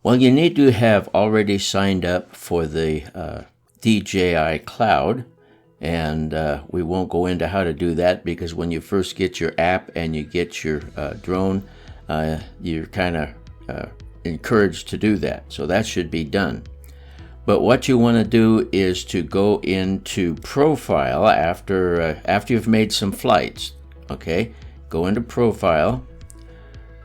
Well, you need to have already signed up for the DJI Cloud, and we won't go into how to do that because when you first get your app and you get your drone, you're kind of encouraged to do that. So that should be done. But what you want to do is to go into Profile after you've made some flights. Okay, go into Profile,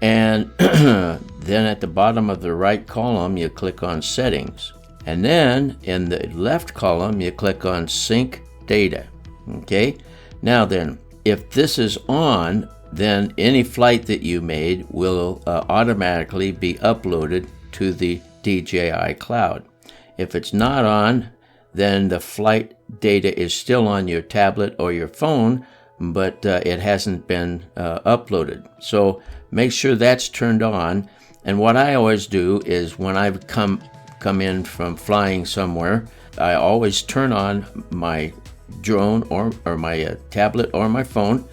and then at the bottom of the right column you click on Settings, and then in the left column you click on Sync Data. Okay, now then, if this is on, then any flight that you made will automatically be uploaded to the DJI Cloud. If it's not on, then the flight data is still on your tablet or your phone, but it hasn't been uploaded. So make sure that's turned on. And what I always do is when I've come in from flying somewhere, I always turn on my drone or my tablet or my phone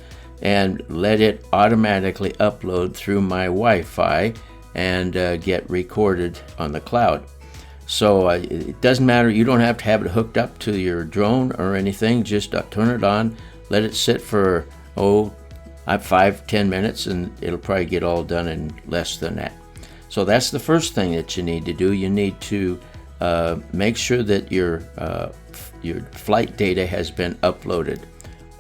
and let it automatically upload through my Wi-Fi and get recorded on the cloud. So it doesn't matter, you don't have to have it hooked up to your drone or anything, just turn it on, let it sit for 5-10 minutes, and it'll probably get all done in less than that. So that's the first thing that you need to do. You need to make sure that your flight data has been uploaded,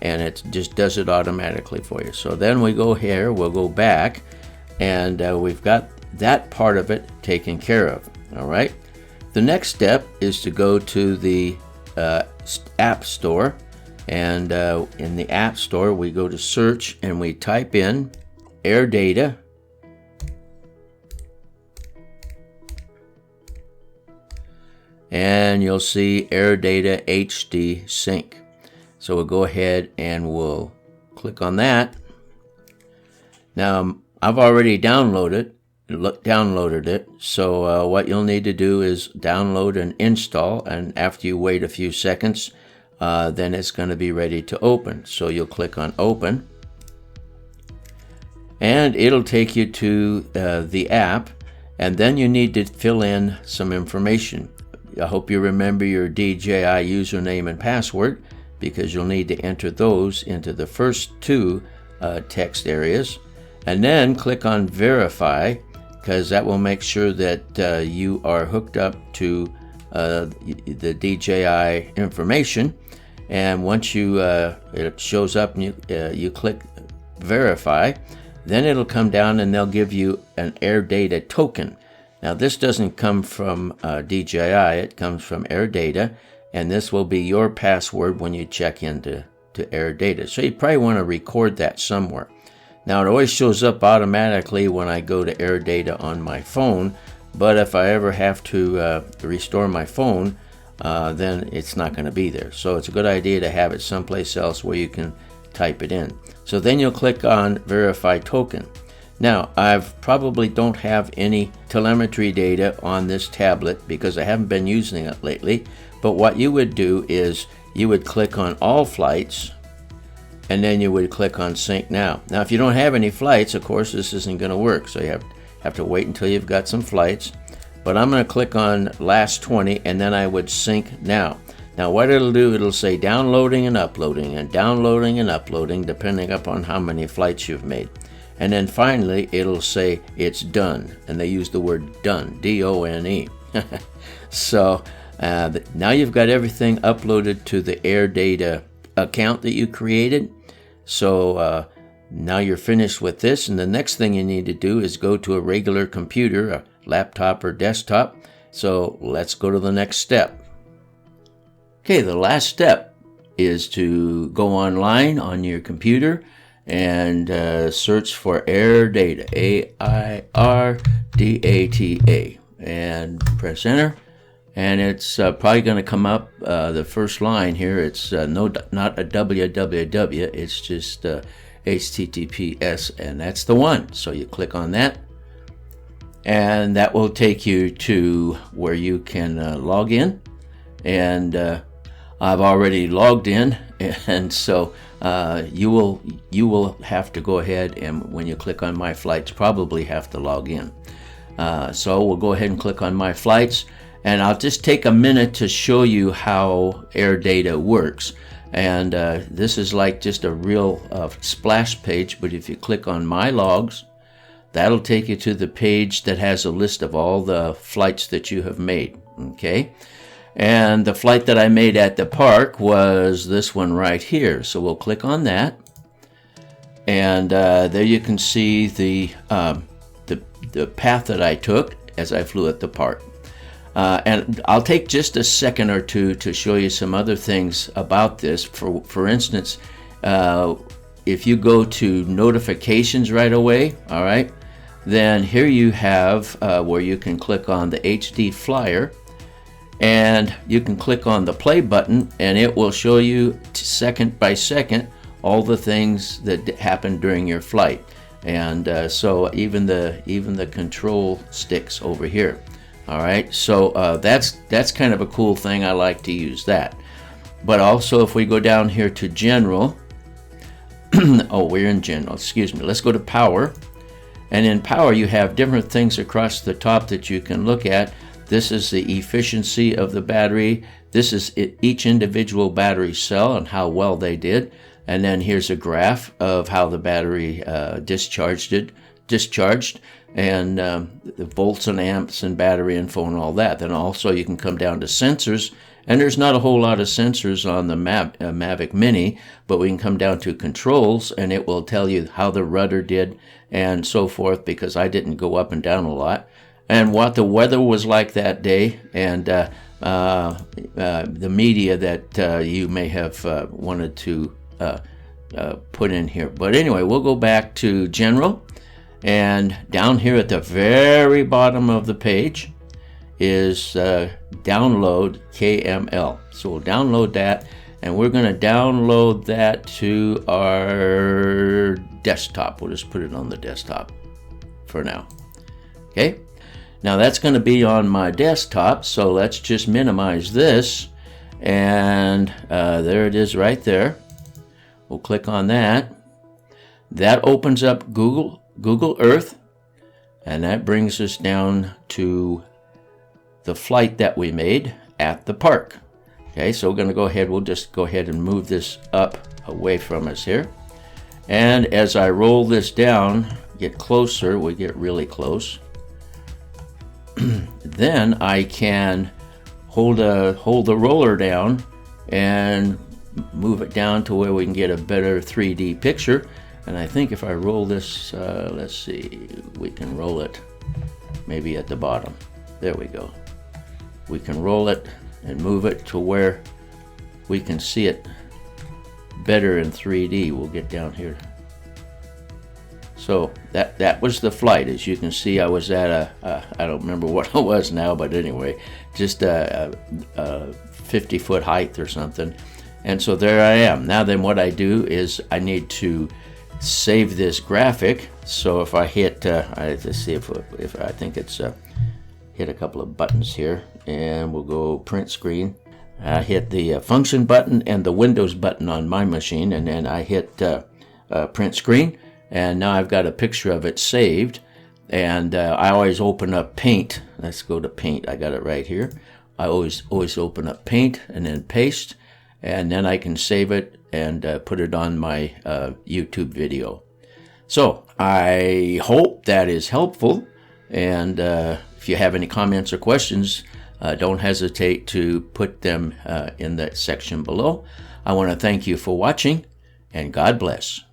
and it just does it automatically for you. So then we go here, we'll go back, and we've got that part of it taken care of. All right. The next step is to go to the App Store, and in the App Store we go to search and we type in AirData, and you'll see AirData HD Sync. So we'll go ahead and we'll click on that. Now I've already downloaded it, so what you'll need to do is download and install, and after you wait a few seconds, then it's going to be ready to open. So you'll click on Open, and it'll take you to the app, and then you need to fill in some information. I hope you remember your DJI username and password, because you'll need to enter those into the first two text areas, and then click on Verify, because that will make sure that you are hooked up to the DJI information. And once it shows up and you click Verify, then it'll come down and they'll give you an AirData token. Now this doesn't come from DJI, it comes from AirData, and this will be your password when you check into AirData. So you probably want to record that somewhere. Now it always shows up automatically when I go to AirData on my phone, but if I ever have to restore my phone, then it's not going to be there. So it's a good idea to have it someplace else where you can type it in. So then you'll click on Verify Token. Now I probably don't have any telemetry data on this tablet because I haven't been using it lately, but what you would do is you would click on All Flights, and then you would click on Sync Now. Now if you don't have any flights, of course this isn't going to work, so you have to wait until you've got some flights. But I'm going to click on Last 20, and then I would Sync Now. Now what it'll do, it'll say downloading and uploading and downloading and uploading, depending upon how many flights you've made. And then finally it'll say it's done, and they use the word done, D-O-N-E. So now you've got everything uploaded to the AirData account that you created. So now you're finished with this, and the next thing you need to do is go to a regular computer, a laptop or desktop. So let's go to the next step. Okay, the last step is to go online on your computer and search for AirData, A-I-R-D-A-T-A, and press enter. And it's probably going to come up the first line here. It's not a www, it's just HTTPS, and that's the one. So you click on that, and that will take you to where you can log in. And I've already logged in, and so you will have to go ahead and when you click on My Flights, probably have to log in. So we'll go ahead and click on My Flights, and I'll just take a minute to show you how AirData works. And this is like just a real splash page, but if you click on My Logs, that'll take you to the page that has a list of all the flights that you have made. Okay, and the flight that I made at the park was this one right here. So we'll click on that, and there you can see the path that I took as I flew at the park. And I'll take just a second or two to show you some other things about this. For instance, if you go to notifications right away, all right, then here you have where you can click on the HD flyer, and you can click on the play button, and it will show you second by second all the things that happened during your flight. And so even the control sticks over here. All right, so that's kind of a cool thing. I like to use that. But also, if we go down here to General, oh, we're in General, excuse me. Let's go to Power. And in Power, you have different things across the top that you can look at. This is the efficiency of the battery. This is each individual battery cell and how well they did. And then here's a graph of how the battery discharged, and the volts and amps and battery info and all that. Then also you can come down to sensors, and there's not a whole lot of sensors on the Mavic Mini, but we can come down to controls, and it will tell you how the rudder did and so forth, because I didn't go up and down a lot, and what the weather was like that day, and the media that you may have wanted to put in here. But anyway, we'll go back to General, and down here at the very bottom of the page is download KML. So we'll download that, and we're going to download that to our desktop. We'll just put it on the desktop for now. Okay, now that's going to be on my desktop, so let's just minimize this, and there it is right there. We'll click on that. That opens up Google Earth, and that brings us down to the flight that we made at the park. Okay, so we're going to go ahead, we'll just go ahead and move this up away from us here. And as I roll this down, get closer, we get really close, then I can hold the roller down and move it down to where we can get a better 3D picture. And I think if I roll this, let's see, we can roll it maybe at the bottom. There we go. We can roll it and move it to where we can see it better in 3D. We'll get down here. So that was the flight. As you can see, I was at I don't remember what it was now, but anyway, just a 50-foot height or something. And so there I am. Now then what I do is I need to save this graphic. So if I hit, let's see if I think it's hit a couple of buttons here, and we'll go print screen. I hit the function button and the Windows button on my machine, and then I hit print screen, and now I've got a picture of it saved. And I always open up Paint. Let's go to Paint. I got it right here. I always open up Paint and then paste, and then I can save it and put it on my YouTube video. So I hope that is helpful, and if you have any comments or questions, don't hesitate to put them in that section below. I want to thank you for watching, and God bless.